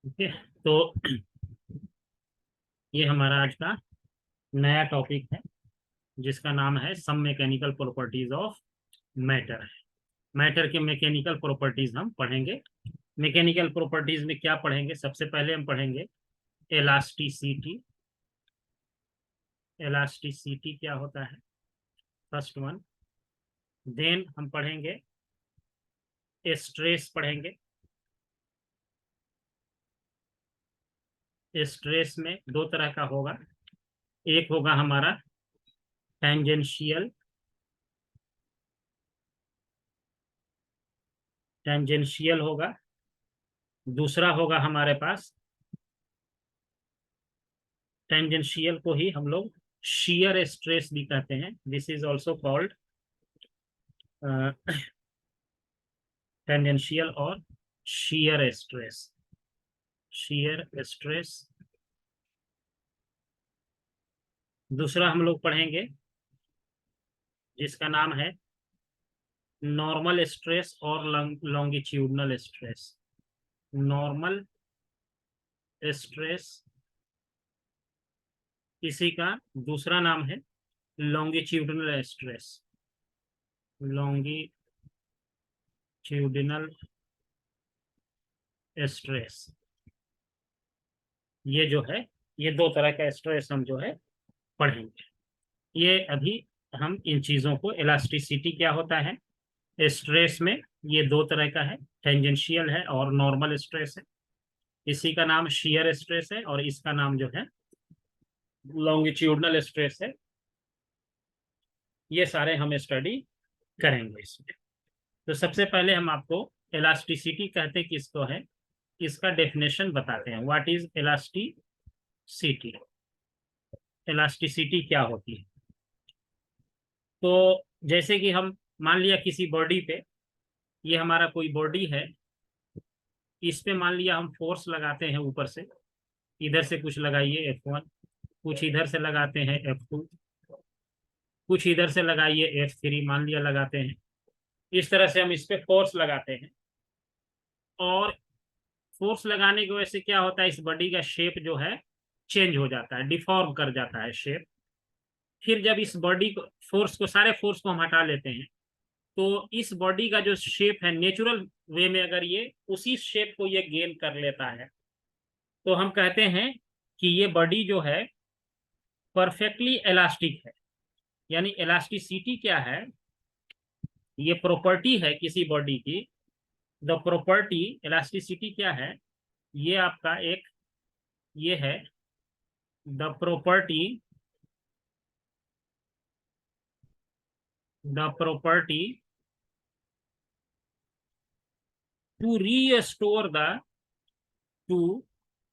Okay. तो ये हमारा आज का नया टॉपिक है जिसका नाम है some mechanical properties of matter. Matter के मैकेनिकल प्रॉपर्टीज हम पढ़ेंगे। मैकेनिकल प्रॉपर्टीज में क्या पढ़ेंगे? सबसे पहले हम पढ़ेंगे एलास्टिसिटी। एलास्टिसिटी क्या होता है, फर्स्ट वन। देन हम पढ़ेंगे स्ट्रेस पढ़ेंगे। स्ट्रेस में दो तरह का होगा, एक होगा हमारा टेंजेंशियल। टेंजेंशियल होगा। दूसरा होगा हमारे पास, टेंजेंशियल को ही हम लोग shear स्ट्रेस भी कहते हैं। This is also called tangential और shear स्ट्रेस। shear stress. दूसरा हम लोग पढ़ेंगे जिसका नाम है नॉर्मल स्ट्रेस और लॉन्गिट्यूडनल स्ट्रेस। नॉर्मल स्ट्रेस, इसी का दूसरा नाम है लॉन्गिट्यूडनल स्ट्रेस। लॉन्गिट्यूडनल स्ट्रेस, ये जो है, ये दो तरह का स्ट्रेस हम जो है पढ़ेंगे। ये अभी हम इन चीजों को, इलास्टिसिटी क्या होता है स्ट्रेस में, ये दो तरह का है, टेंजेंशियल है और नॉर्मल स्ट्रेस है। इसी का नाम shear स्ट्रेस है और इसका नाम जो है लॉन्गिट्यूडनल स्ट्रेस है। ये सारे हम स्टडी करेंगे इसमें। तो सबसे पहले हम आपको इलास्टिसिटी कहते किसको है, इसका डेफिनेशन बताते हैं। What is elasticity? इलास्टिसिटी क्या होती है? तो जैसे कि हम मान लिया किसी बॉडी पे, ये हमारा कोई बॉडी है, इस पे मान लिया हम फोर्स लगाते हैं ऊपर से, इधर से कुछ लगाइए F1, कुछ इधर से लगाते हैं F2, कुछ इधर से लगाइए F3 मान लिया लगाते हैं। इस तरह से हम इस पे फोर्स लगाते हैं और फोर्स लगाने की वजह से क्या होता है, इस बॉडी का शेप जो है चेंज हो जाता है, डिफॉर्म कर जाता है शेप। फिर जब इस बॉडी को, फोर्स को, सारे फोर्स को हम हटा लेते हैं, तो इस बॉडी का जो शेप है नेचुरल वे में अगर ये उसी शेप को ये गेन कर लेता है, तो हम कहते हैं कि ये बॉडी जो है परफेक्टली इलास्टिक है। यानी इलास्टिसिटी क्या है, ये प्रॉपर्टी है किसी बॉडी की। द प्रॉपर्टी, इलास्टिसिटी क्या है, ये आपका एक, ये है the property, the property to restore the, to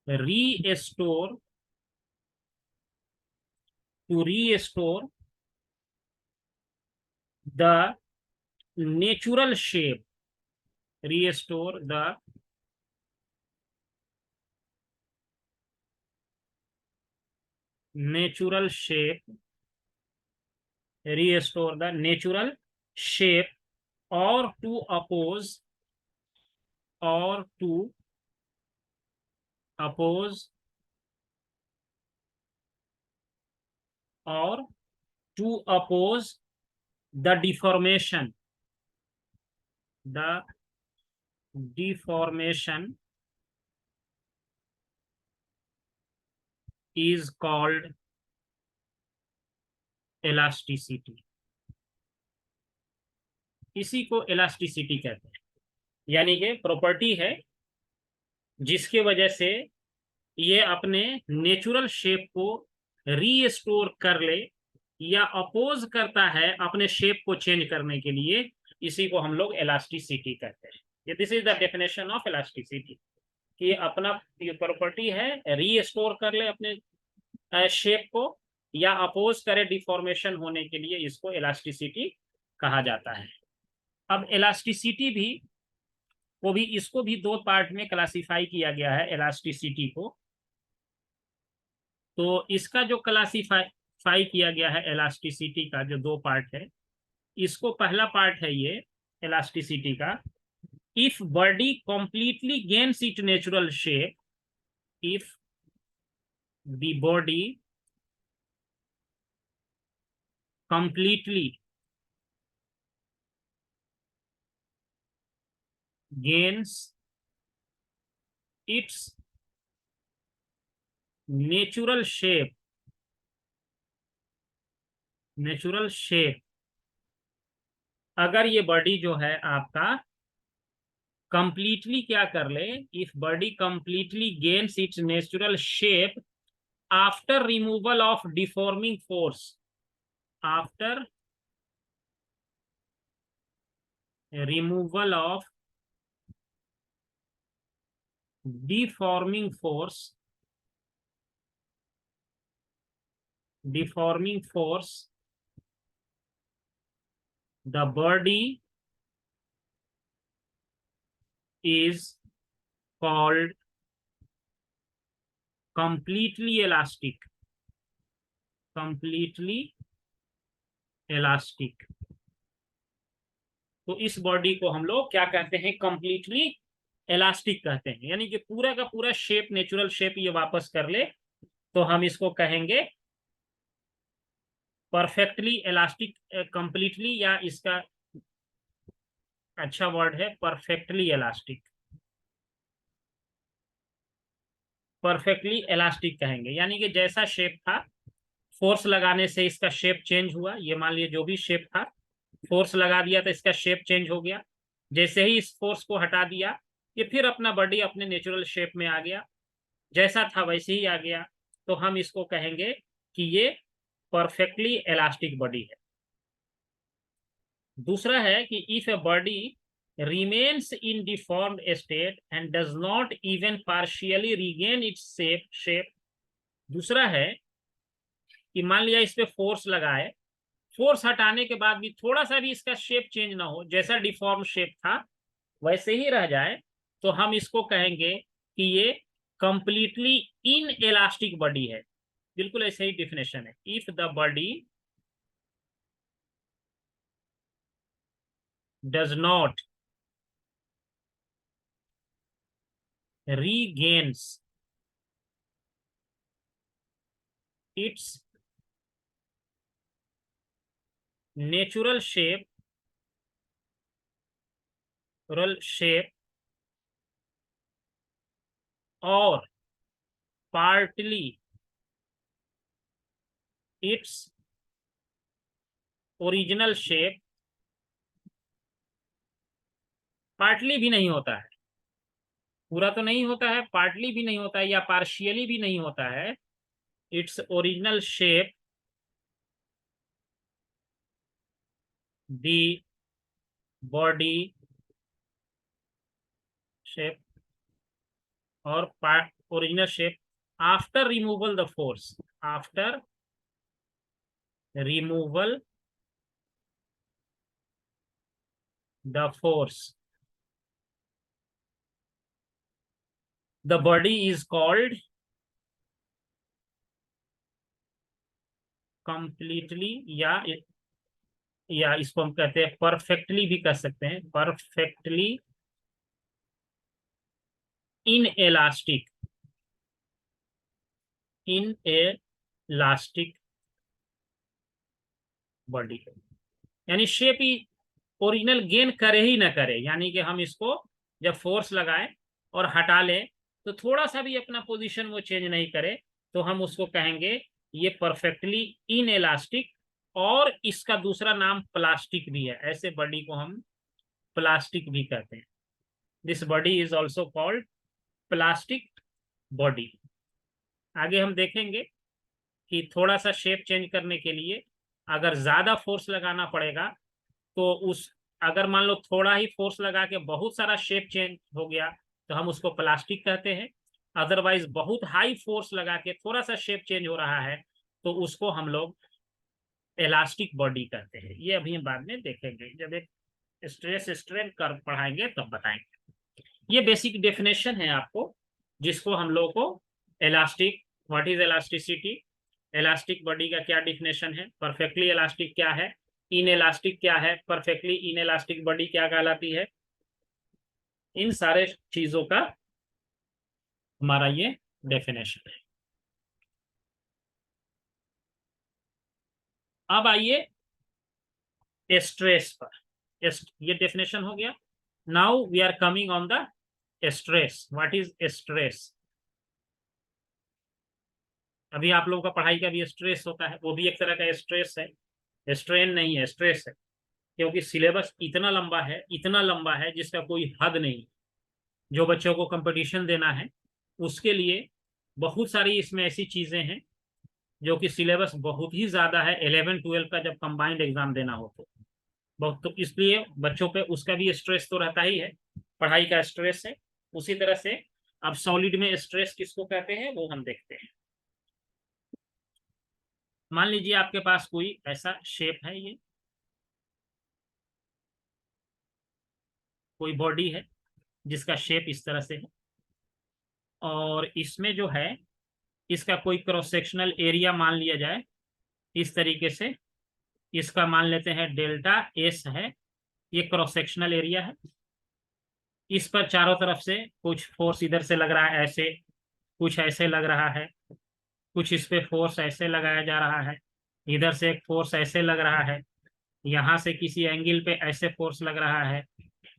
restore, to restore the natural shape, restore the natural shape, restore the natural shape, और टू अपोज, और टू अपोज, और to oppose the deformation, the deformation is called elasticity। इसी को elasticity कहते हैं। यानी कि property है जिसके वजह से ये अपने नेचुरल शेप को रीस्टोर कर ले या अपोज करता है अपने शेप को चेंज करने के लिए, इसी को हम लोग इलास्टिसिटी कहते हैं। ये this is the definition of elasticity, कि अपना ये प्रॉपर्टी है रीस्टोर कर ले अपने शेप को या अपोज करे डिफॉर्मेशन होने के लिए, इसको इलास्टिसिटी कहा जाता है। अब इलास्टिसिटी भी, वो भी, इसको भी दो पार्ट में क्लासिफाई किया गया है इलास्टिसिटी को। तो इसका जो क्लासिफाई किया गया है इलास्टिसिटी का, जो दो पार्ट है, इसको पहला पार्ट है ये इलास्टिसिटी का, if body completely gains it natural shape, if the body completely gains its natural shape, अगर ये बॉडी जो है आपका कंप्लीटली क्या कर ले, if body completely gains it's natural shape after removal of deforming force, after removal of deforming force, the body is called completely elastic, तो इस बॉडी को हम लोग क्या कहते हैं, कंप्लीटली इलास्टिक कहते हैं, यानी कि पूरा का पूरा शेप, नेचुरल शेप ये वापस कर ले, तो हम इसको कहेंगे परफेक्टली इलास्टिक, कंप्लीटली, या इसका अच्छा वर्ड है परफेक्टली इलास्टिक, परफेक्टली इलास्टिक कहेंगे। यानी कि जैसा शेप था, फोर्स लगाने से इसका शेप चेंज हुआ, ये मान लीजिए जो भी शेप था, फोर्स लगा दिया तो इसका शेप चेंज हो गया, जैसे ही इस फोर्स को हटा दिया ये फिर अपना बॉडी अपने नेचुरल शेप में आ गया, जैसा था वैसे ही आ गया, तो हम इसको कहेंगे कि ये परफेक्टली इलास्टिक बॉडी है। दूसरा है कि if a body remains in deformed state and does not even partially regain its shape, दूसरा है कि मान लिया इस पे फोर्स लगाए, फोर्स हटाने के बाद भी थोड़ा सा भी इसका शेप चेंज ना हो, जैसा डिफॉर्म शेप था वैसे ही रह जाए, तो हम इसको कहेंगे कि ये कंप्लीटली इन इलास्टिक बॉडी है। बिल्कुल ऐसे ही डिफिनेशन है, if the body does not regains its natural shape or partly its original shape, partly भी नहीं होता है, पूरा तो नहीं होता है, पार्टली भी नहीं होता है, या पार्शियली भी नहीं होता है, its original shape, the body shape और original shape after removal the force, after removal the force, the body is called completely, या इसको हम कहते हैं परफेक्टली भी कह सकते हैं, परफेक्टली इनएलास्टिक, बॉडी, यानी शेप ही ओरिजिनल गेन करे ही ना करे, यानी कि हम इसको जब फोर्स लगाए और हटा लें तो थोड़ा सा भी अपना पोजीशन वो चेंज नहीं करे, तो हम उसको कहेंगे ये परफेक्टली इनएलास्टिक, और इसका दूसरा नाम प्लास्टिक भी है, ऐसे बॉडी को हम प्लास्टिक भी कहते हैं। This body is also called plastic body. आगे हम देखेंगे कि थोड़ा सा शेप चेंज करने के लिए अगर ज्यादा फोर्स लगाना पड़ेगा, तो अगर मान लो थोड़ा ही फोर्स लगा के बहुत सारा शेप चेंज हो गया तो हम उसको प्लास्टिक कहते हैं, अदरवाइज बहुत हाई फोर्स लगा के थोड़ा सा शेप चेंज हो रहा है तो उसको हम लोग इलास्टिक बॉडी कहते हैं। ये अभी हम बाद में देखेंगे, जब एक स्ट्रेस स्ट्रेन कर पढ़ाएंगे तब बताएंगे। ये बेसिक डेफिनेशन है आपको, जिसको हम लोग को elastic, what is elasticity, elastic body का क्या डिफिनेशन है, परफेक्टली इलास्टिक क्या है, इनएलास्टिक क्या है, परफेक्टली इनएलास्टिक बॉडी क्या कहलाती है, इन सारे चीजों का हमारा ये डेफिनेशन है। अब आइए स्ट्रेस पर। ये डेफिनेशन हो गया। Now we are coming on the stress. What is stress? अभी आप लोगों का पढ़ाई का भी स्ट्रेस होता है, वो भी एक तरह का स्ट्रेस है, स्ट्रेन नहीं है, स्ट्रेस है। क्योंकि सिलेबस इतना लंबा है जिसका कोई हद नहीं। जो बच्चों को कंपटीशन देना है उसके लिए बहुत सारी इसमें ऐसी चीजें हैं जो कि सिलेबस बहुत ही ज्यादा है। 11-12 का जब कंबाइंड एग्जाम देना हो तो बहुत, तो इसलिए बच्चों पे उसका भी स्ट्रेस तो रहता ही है, पढ़ाई का स्ट्रेस है। उसी तरह से अब सॉलिड में स्ट्रेस किसको कहते हैं वो हम देखते हैं। मान लीजिए आपके पास कोई ऐसा शेप है, ये कोई बॉडी है जिसका शेप इस तरह से है, और इसमें जो है इसका कोई क्रॉस सेक्शनल एरिया मान लिया जाए इस तरीके से। इसका मान लेते हैं डेल्टा एस है, ये क्रॉस सेक्शनल एरिया है। इस पर चारों तरफ से कुछ फोर्स इधर से लग रहा है ऐसे, कुछ ऐसे लग रहा है, कुछ इस पे फोर्स ऐसे लगाया जा रहा है, इधर से एक फोर्स ऐसे लग रहा है, यहाँ से किसी एंगल पे ऐसे फोर्स लग रहा है,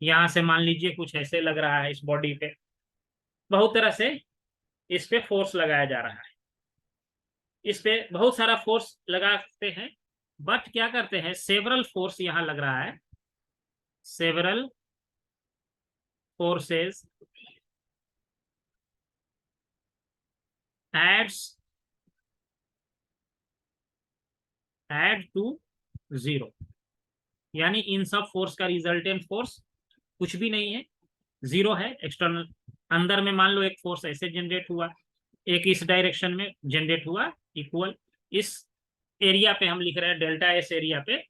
यहाँ से मान लीजिए कुछ ऐसे लग रहा है। इस बॉडी पे बहुत तरह से इस पे फोर्स लगाया जा रहा है, इस पे बहुत सारा फोर्स लगाते हैं। बट क्या करते हैं, सेवरल फोर्स यहाँ लग रहा है, several forces adds add to zero. यानी इन सब फोर्स का रिजल्टेंट फोर्स कुछ भी नहीं है, जीरो है, एक्सटर्नल। अंदर में मान लो एक फोर्स ऐसे जनरेट हुआ, एक इस डायरेक्शन में जनरेट हुआ इक्वल। इस एरिया पे हम लिख रहे हैं डेल्टा एस एरिया पे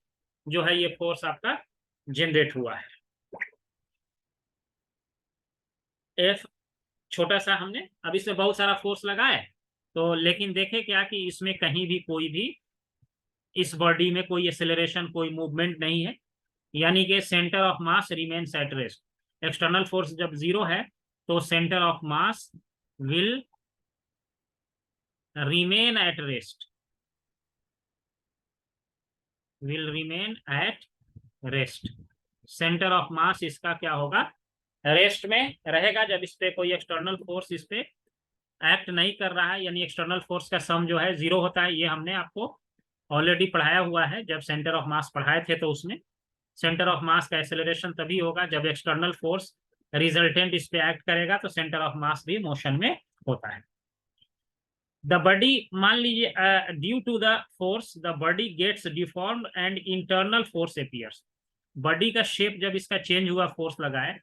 जो है ये फोर्स आपका जनरेट हुआ है। एफ छोटा सा हमने, अब इसमें बहुत सारा फोर्स लगा है तो, लेकिन देखे क्या कि इसमें कहीं भी कोई भी इस बॉडी में कोई एक्सेलरेशन, कोई मूवमेंट नहीं है। यानी कि centre of mass remains at rest. External force जब जीरो है तो centre of mass will remain at rest, will remain at rest. Centre of mass इसका क्या होगा, रेस्ट में रहेगा जब इस पे कोई एक्सटर्नल फोर्स इस पे एक्ट नहीं कर रहा है। यानी एक्सटर्नल फोर्स का सम जो है जीरो होता है। ये हमने आपको ऑलरेडी पढ़ाया हुआ है, जब सेंटर ऑफ मास पढ़ाए थे तो उसमें सेंटर ऑफ मास का एक्सेलरेशन तभी होगा जब एक्सटर्नल फोर्स रिजल्टेंट इस पे एक्ट करेगा, तो सेंटर ऑफ मास भी मोशन में होता है। द बॉडी, मान लीजिए due to the force the body gets deformed and internal force appears. Body का शेप जब इसका चेंज हुआ फोर्स लगाए,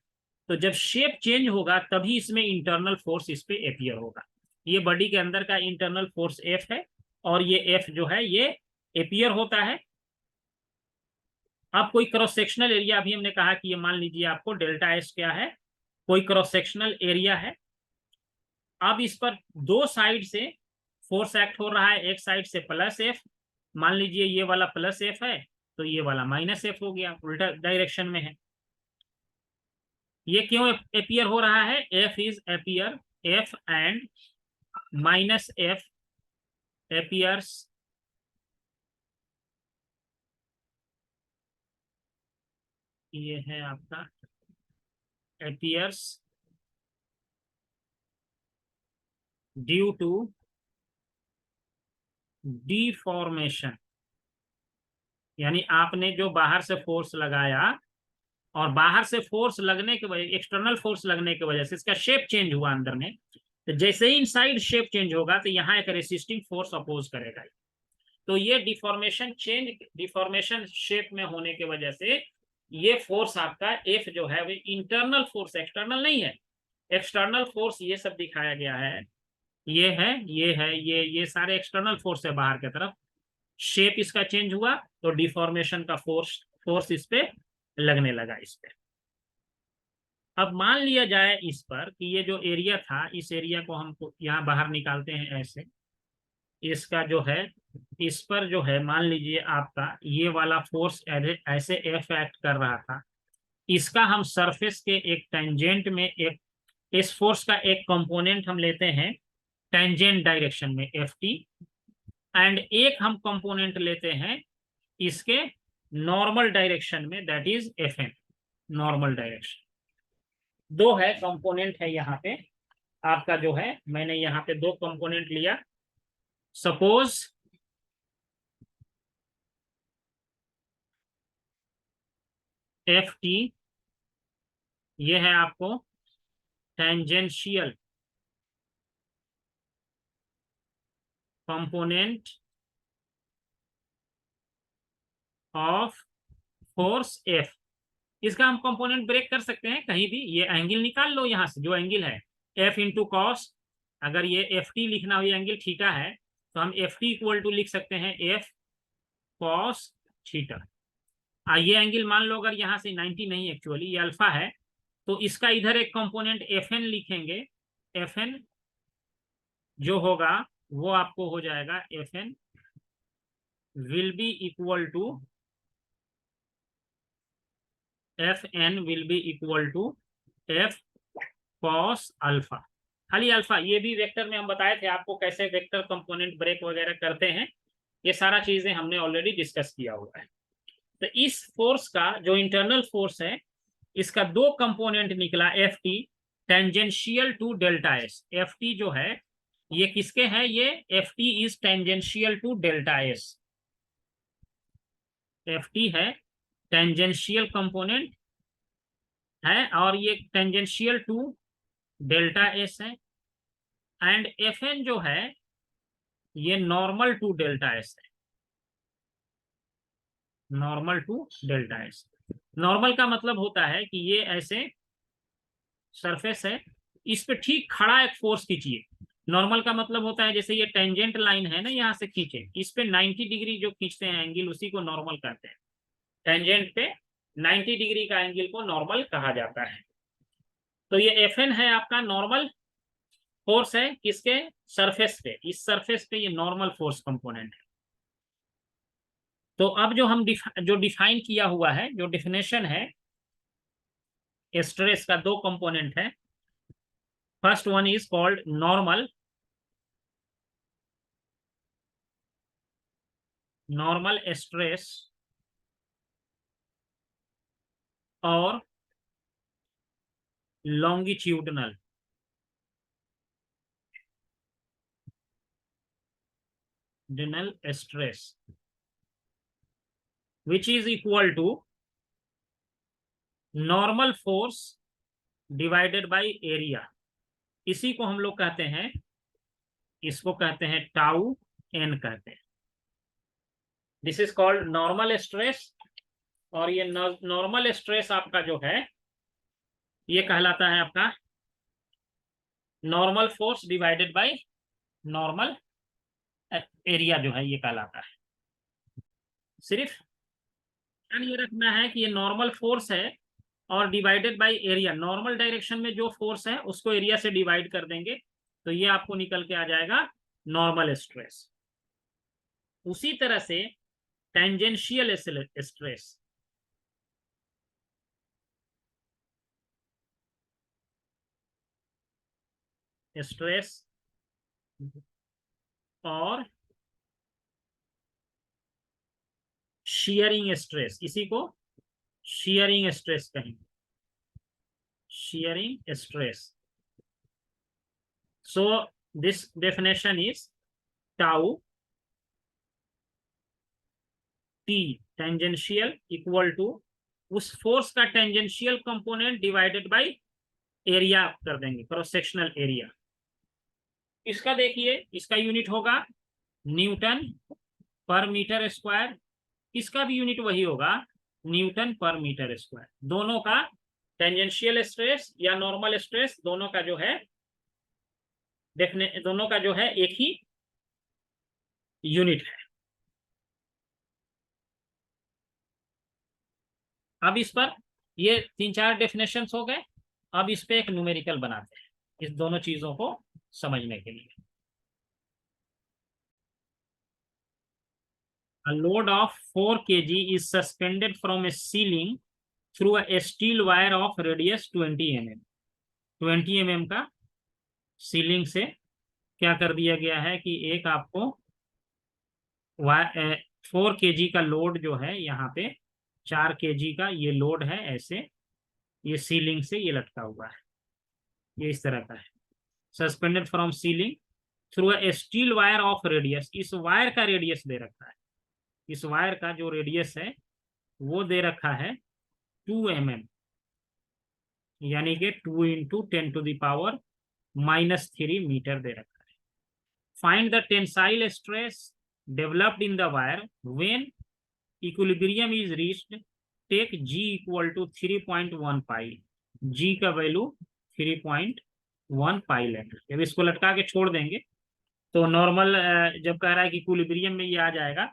तो जब शेप चेंज होगा तभी इसमें इंटरनल फोर्स इस पे अपीयर होगा। ये बॉडी के अंदर का इंटरनल फोर्स एफ है, और ये एफ जो है ये अपीयर होता है। अब कोई क्रॉस सेक्शनल एरिया, अभी हमने कहा कि ये मान लीजिए आपको डेल्टा एस क्या है, कोई क्रॉस सेक्शनल एरिया है। अब इस पर दो साइड से फोर्स एक्ट हो रहा है, एक साइड से प्लस एफ, मान लीजिए ये वाला प्लस एफ है तो ये वाला माइनस एफ हो गया, उल्टा डायरेक्शन में है। ये क्यों अपीयर हो रहा है, F is appear, F and minus F appears ये है आपका अपीयर्स ड्यू टू डिफॉर्मेशन। यानी आपने जो बाहर से फोर्स लगाया, और बाहर से फोर्स लगने के वजह, एक्सटर्नल फोर्स लगने की वजह से इसका शेप चेंज हुआ अंदर में। तो जैसे ही इनसाइड शेप चेंज होगा तो यहाँ एक रेसिस्टिंग फोर्स अपोज करेगा। तो ये डिफॉर्मेशन शेप में होने की वजह से ये फोर्स आपका एफ जो है वो इंटरनल फोर्स, एक्सटर्नल नहीं है। एक्सटर्नल फोर्स ये सब दिखाया गया है, ये है, ये है, ये सारे एक्सटर्नल फोर्स है बाहर की तरफ। शेप इसका चेंज हुआ तो डिफॉर्मेशन का फोर्स इस पे लगने लगा इस पे। अब मान लिया जाए इस पर कि ये जो एरिया था, इस एरिया को हम यहाँ बाहर निकालते हैं ऐसे, इसका जो है इस पर जो है मान लीजिए आपका ये वाला फोर्स ऐसे एफ एक्ट कर रहा था। इसका हम सरफेस के एक टेंजेंट में एक, इस फोर्स का एक कंपोनेंट हम लेते हैं टेंजेंट डायरेक्शन में एफ टी, एंड एक हम कंपोनेंट लेते हैं इसके नॉर्मल डायरेक्शन में, that is F N, normal direction. दो है कंपोनेंट है यहाँ पे आपका जो है, मैंने यहाँ पे दो कंपोनेंट लिया। सपोज एफ टी ये है आपको tangential component of force F. इसका हम कंपोनेंट ब्रेक कर सकते हैं कहीं भी, ये एंगल निकाल लो यहाँ से, जो एंगल है एफ इंटू कॉस, अगर ये एफ टी लिखना हो, ये एंगल थीटा है, तो हम एफ टी इक्वल टू लिख सकते हैं एफ कॉस थीटा। ये एंगल मान लो अगर यहाँ से 90 नहीं, एक्चुअली ये अल्फा है, तो इसका इधर एक कंपोनेंट एफ एन लिखेंगे। एफ एन जो होगा वो आपको हो जाएगा, F N will be equal to, F N will be equal to F cos alpha, खाली अल्फा। ये भी वेक्टर में हम बताए थे आपको कैसे वेक्टर कंपोनेंट ब्रेक वगैरह करते हैं, ये सारा चीजें हमने ऑलरेडी डिस्कस किया हुआ है। तो इस फोर्स का जो इंटरनल फोर्स है, इसका दो कंपोनेंट निकला, F T tangential to delta S. F T जो है ये किसके हैं, ये F T is tangential to delta S. F T है टेंजेंशियल कंपोनेंट है, और ये टेंजेंशियल टू डेल्टा एस है। एंड एफ एन जो है ये नॉर्मल टू डेल्टा एस है, normal to delta S. Normal का मतलब होता है कि ये ऐसे सरफेस है, इस पे ठीक खड़ा एक फोर्स खींचिए। नॉर्मल का मतलब होता है जैसे ये टेंजेंट लाइन है ना, यहाँ से खींचे, इस पे 90 डिग्री जो खींचते हैं एंगल, उसी को नॉर्मल कहते हैं। टेंजेंट पे 90 डिग्री का एंगल को नॉर्मल कहा जाता है। तो ये एफ एन है आपका नॉर्मल फोर्स है, किसके सरफेस पे, इस सरफेस पे ये नॉर्मल फोर्स कंपोनेंट है। तो अब जो हम जो डिफाइन किया हुआ है, जो डिफिनेशन है स्ट्रेस का, दो कंपोनेंट है। First one is called normal, normal stress और longitudinal stress, which is equal to normal force divided by area. इसी को हम लोग कहते हैं, इसको कहते हैं टाउ एन कहते हैं। This is called normal stress. और ये नॉर्मल स्ट्रेस आपका जो है ये कहलाता है आपका normal force divided by normal area, जो है ये कहलाता है। सिर्फ ध्यान ये रखना है कि ये नॉर्मल फोर्स है और divided by area, normal direction में जो फोर्स है उसको एरिया से डिवाइड कर देंगे, तो ये आपको निकल के आ जाएगा नॉर्मल स्ट्रेस। उसी तरह से टेंजेंशियल स्ट्रेस, स्ट्रेस और शियरिंग स्ट्रेस, इसी को शियरिंग स्ट्रेस कहेंगे, shearing stress. So this definition is tau T tangential equal to उस फोर्स का tangential component divided by area कर देंगे, क्रॉस सेक्शनल एरिया। इसका देखिए, इसका यूनिट होगा न्यूटन पर मीटर स्क्वायर, इसका भी यूनिट वही होगा न्यूटन पर मीटर स्क्वायर। दोनों का टेंजेंशियल स्ट्रेस या नॉर्मल स्ट्रेस, दोनों का जो है दोनों का जो है एक ही यूनिट है। अब इस पर ये तीन चार डेफिनेशन हो गए, अब इस पे एक न्यूमेरिकल बनाते हैं इस दोनों चीजों को समझने के लिए। A load of 4 kg is suspended from a ceiling through a steel wire of radius 20 mm। 20 mm का सीलिंग से क्या कर दिया गया है कि एक आपको 4 kg का लोड जो है यहाँ पे, 4 kg का ये लोड है, ऐसे ये सीलिंग से ये लटका हुआ है, ये इस तरह का है, suspended from ceiling through a steel wire of radius. इस वायर का रेडियस दे रखा है, इस वायर का जो रेडियस है वो दे रखा है 2 mm, यानी कि 2 × 10⁻³ मीटर दे रखा है। Find the tensile stress developed in the wire when equilibrium is reached. Take G = 3.1 pi. G का वैल्यू 3.1 पाई लेंगे। जब इसको लटका के छोड़ देंगे तो नॉर्मल, जब कह रहा है कि इक्विलिब्रियम में ये आ जाएगा,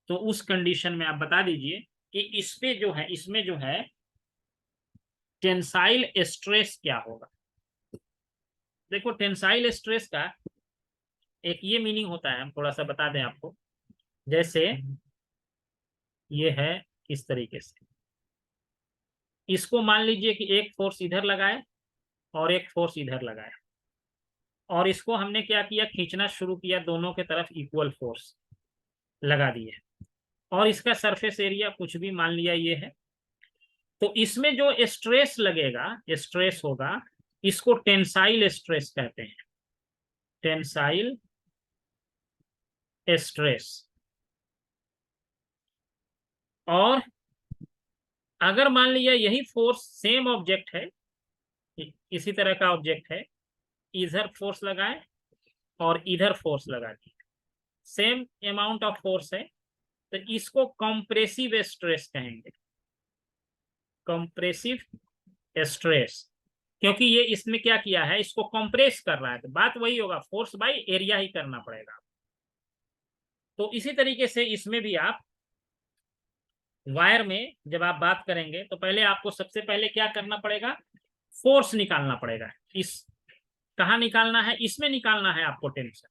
तो उस कंडीशन में आप बता दीजिए कि इस पे जो है, इसमें जो है टेंसाइल स्ट्रेस क्या होगा। देखो, टेंसाइल स्ट्रेस का एक ये मीनिंग होता है, हम थोड़ा सा बता दें आपको। जैसे ये है इस तरीके से, इसको मान लीजिए कि एक फोर्स इधर लगाए और एक फोर्स इधर लगाए, और इसको हमने क्या किया, खींचना शुरू किया, दोनों के तरफ इक्वल फोर्स लगा दिए, और इसका सरफेस एरिया कुछ भी मान लिया ये है। तो इसमें जो स्ट्रेस लगेगा, स्ट्रेस होगा, इसको टेंसाइल स्ट्रेस कहते हैं, टेंसाइल स्ट्रेस। और अगर मान लिया यही फोर्स सेम ऑब्जेक्ट है, इसी तरह का ऑब्जेक्ट है, इधर फोर्स लगाए और इधर फोर्स लगा दिए, सेम अमाउंट ऑफ फोर्स है, तो इसको कंप्रेसिव स्ट्रेस कहेंगे, कंप्रेसिव स्ट्रेस। क्योंकि ये इसमें क्या किया है, इसको कंप्रेस कर रहा है, तो बात वही होगा, फोर्स बाय एरिया ही करना पड़ेगा। तो इसी तरीके से इसमें भी आप वायर में जब आप बात करेंगे तो पहले आपको सबसे पहले क्या करना पड़ेगा, फोर्स निकालना पड़ेगा। इस कहाँ निकालना है, इसमें निकालना है आपको टेंशन।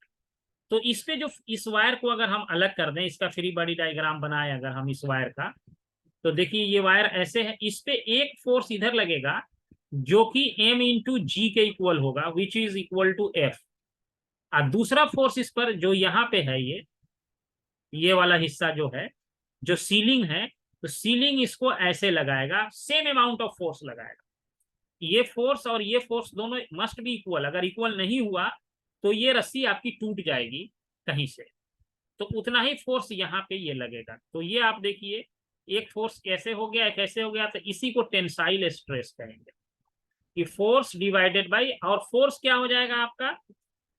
तो इस पे जो, इस वायर को अगर हम अलग कर दें, इसका फ्री बॉडी डायग्राम बनाए अगर हम इस वायर का, तो देखिए ये वायर ऐसे है, इस पे एक फोर्स इधर लगेगा जो कि M × G के इक्वल होगा, which is equal to F। और दूसरा फोर्स इस पर जो यहाँ पे है, ये वाला हिस्सा जो है, जो सीलिंग है, तो सीलिंग इसको ऐसे लगाएगा, सेम अमाउंट ऑफ फोर्स लगाएगा। ये फोर्स और ये फोर्स दोनों मस्ट बी इक्वल, अगर इक्वल नहीं हुआ तो ये रस्सी आपकी टूट जाएगी कहीं से, तो उतना ही फोर्स यहाँ पे ये लगेगा। तो ये आप देखिए, एक फोर्स कैसे हो गया, कैसे हो गया, तो इसी को टेंसाइल स्ट्रेस कहेंगे कि फोर्स डिवाइडेड बाई, और फोर्स क्या हो जाएगा आपका,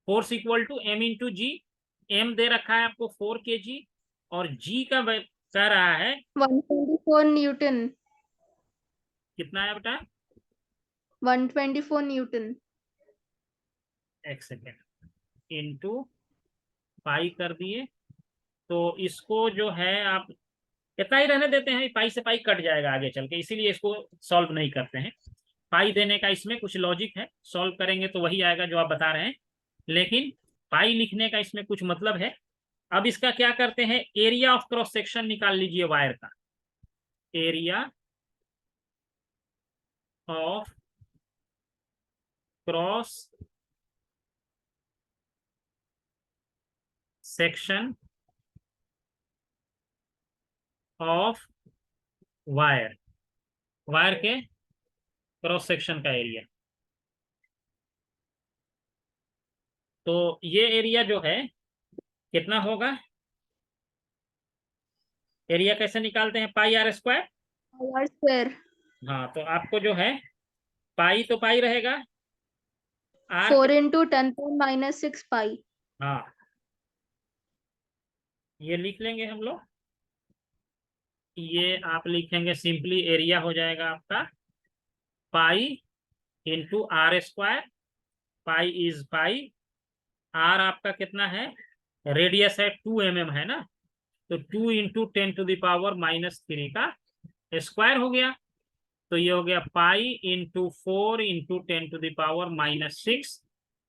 force equal to M × G। M दे रखा है आपको 4 kg, और G का कह रहा है 124 न्यूटन। कितना है बेटा, 124 न्यूटन। एक सेकेंड, इंटू पाई कर दिए। तो इसको जो है आप इतना ही रहने देते हैं, पाई से पाई कट जाएगा आगे चल के, इसीलिए इसको सॉल्व नहीं करते हैं। पाई देने का इसमें कुछ लॉजिक है, सॉल्व करेंगे तो वही आएगा जो आप बता रहे हैं, लेकिन पाई लिखने का इसमें कुछ मतलब है। अब इसका क्या करते हैं, एरिया ऑफ क्रॉस सेक्शन निकाल लीजिए वायर का, area of cross section of wire, wire के क्रॉस सेक्शन का एरिया। तो ये एरिया जो है कितना होगा, एरिया कैसे निकालते हैं, πr²। R²। हाँ, तो आपको जो है पाई तो पाई रहेगा, आर 4 × 10⁻⁻⁶ पाई। हाँ, ये लिख लेंगे हम लोग, ये आप लिखेंगे सिंपली, एरिया हो जाएगा आपका पाई × r²। Pi is pi, are आपका कितना है, रेडियस है 2 mm है ना, तो 2 × 10⁻³ का स्क्वायर हो गया। तो ये हो गया पाई × 4 × 10⁻⁻6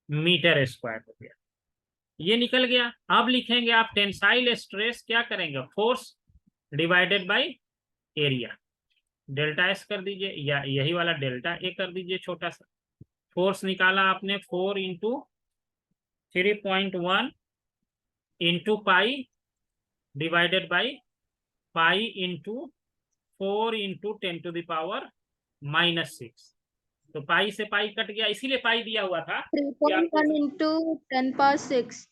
मीटर स्क्वायर हो गया, ये निकल गया। अब लिखेंगे आप टेंसाइल स्ट्रेस, क्या करेंगे, force divided by area, delta S कर दीजिए, या यही वाला डेल्टा ए कर दीजिए छोटा सा। फोर्स निकाला आपने 4 × 3.1 into pi divided by pi into 4 into 10⁻⁻�6। तो पाई से पाई कट गया, इसीलिए पाई दिया हुआ था कि आपको 3.1 into 10 power 6.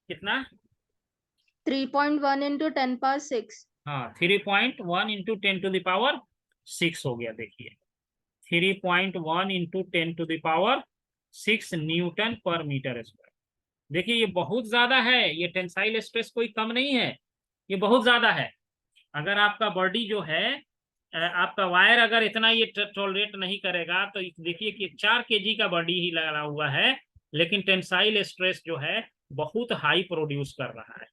कितना 3.1 into 10 power 6. हाँ 3.1 इंटू 10⁻⁶ हो गया। देखिए 3.1 इंटू 10⁻⁶ न्यूटन पर मीटर स्क्वायर। देखिए ये बहुत ज्यादा है, ये टेंसाइल स्ट्रेस कोई कम नहीं है, ये बहुत ज्यादा है। अगर आपका बॉडी जो है आपका वायर अगर इतना ये टॉलरेट नहीं करेगा तो देखिए कि 4 kg का बॉडी ही लगा हुआ है, लेकिन टेंसाइल स्ट्रेस जो है बहुत हाई प्रोड्यूस कर रहा है।